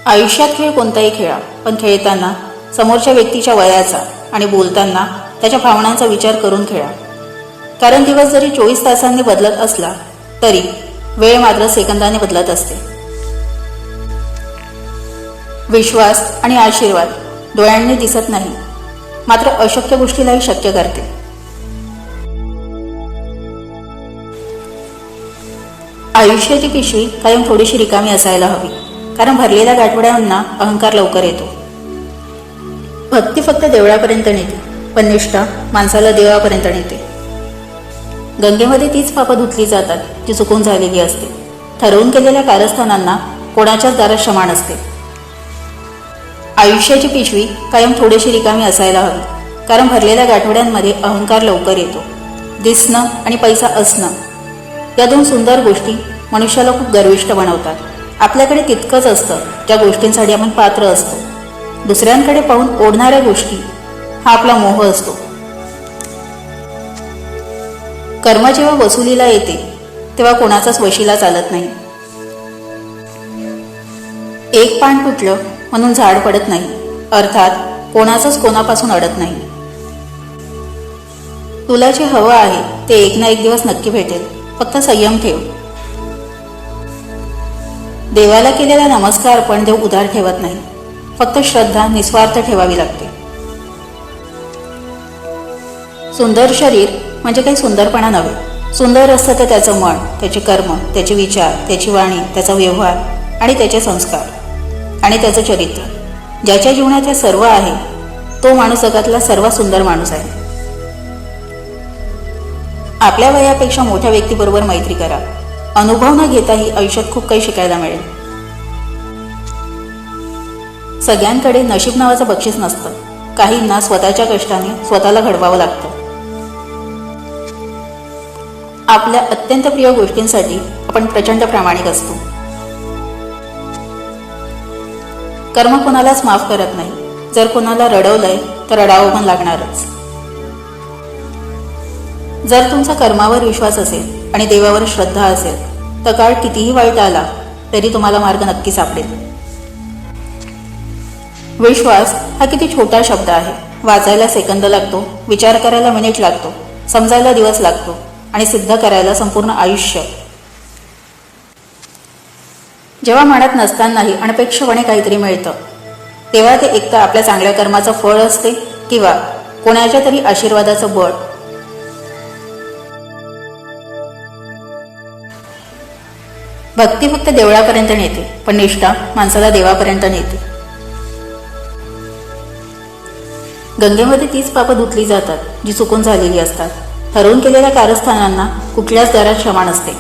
आयुष्यात खेळ कोणताही खेळा, पण खेळताना समोरच्या व्यक्तीच्या वयाचा आणि बोलताना त्याच्या भावनांचा विचार करून खेळा. कारण दिवस जरी 24 तासांनी बदलत असला तरी वेळ मात्र सेकंदाने बदलत असते. विश्वास आणि आशीर्वाद डोळ्यांनी दिसत नाही, मात्र अशक्य गोष्टीलाही शक्य करते. आयुष्याची पिशवी कायम थोडीशी रिकामी असायला हवी, कारण भरलेल्या गाठोड्यांना अहंकार लवकर येतो. भक्ती फक्त देवळापर्यंत नेते, पण निष्ठा माणसाला देवापर्यंत नेते. गंगेमध्ये तीच पापं धुतली जातात जी चुकून झालेली असते. ठरवून केलेल्या कारस्थानांना कोणाच्याच दारात क्षमा नसते. आयुष्याची पिशवी कायम थोडीशी रिकामी असायला हवी, कारण भरलेल्या गाठोड्यांमध्ये अहंकार लवकर येतो. दिसणं आणि पैसा असणं या दोन सुंदर गोष्टी मनुष्याला खूप गर्विष्ठ बनवतात. आपल्याकडे तितकंच असतं ज्या गोष्टींसाठी आपण पात्र असतो. दुसऱ्यांकडे पाहून ओढणाऱ्या गोष्टी हा आपला मोह असतो. कर्म जेव्हा वसुलीला येते तेव्हा कोणाचाच वशीला चालत नाही. एक पान तुटलं म्हणून झाड पडत नाही, अर्थात कोणाचंच कोणापासून अडत नाही. तुला जे हवं आहे ते एक ना एक दिवस नक्की भेटेल, फक्त संयम ठेव. देवाला केलेला नमस्कार पण देव उधार ठेवत नाही, फक्त श्रद्धा निस्वार्थ ठेवावी लागते. सुंदर शरीर म्हणजे काही सुंदरपणा नव्हे. सुंदर असतं तर त्याचं मन, त्याचे कर्म, त्याचे विचार, त्याची वाणी, त्याचा व्यवहार आणि त्याचे संस्कार आणि त्याचं चरित्र. ज्याच्या जीवनात हे सर्व आहे तो माणूस जगातला सर्वात सुंदर माणूस आहे. आपल्या वयापेक्षा मोठ्या व्यक्तीबरोबर मैत्री करा. अनुभव न घेताही आयुष्यात खूप काही शिकायला मिळेल. सगळ्यांकडे नशीब नावाचं बक्षीस नसतं. काहींना स्वतःच्या कष्टाने स्वतःला घडवावं लागतं. आपल्या अत्यंत प्रिय गोष्टींसाठी आपण प्रचंड प्रामाणिक असतो. कर्म कोणालाच माफ करत नाही. जर कोणाला रडवलंय तर रडावं पण लागणारच. जर तुमचा कर्मावर विश्वास असेल आणि देवावर श्रद्धा असेल तर काळ कितीही वाईट आला तरी तुम्हाला मार्ग नक्की सापडेल. विश्वास हा किती छोटा शब्द आहे. वाचायला सेकंद लागतो, विचार करायला मिनिट लागतो, समजायला दिवस लागतो आणि सिद्ध करायला संपूर्ण आयुष्य. जेव्हा मनात नसतानाही अनपेक्षपणे काहीतरी मिळतं तेव्हा ते एकतर आपल्या चांगल्या कर्माचं फळ असते किंवा कोणाच्या तरी आशीर्वादाचं बळ. भक्ती फक्त देवळापर्यंत नेते, पण निष्ठा माणसाला देवापर्यंत नेते. गंगेमध्ये तीच पापं धुतली जातात जी चुकून झालेली असतात. ठरवून केलेल्या कारस्थानांना कुठल्याच दारात क्षमा नसते.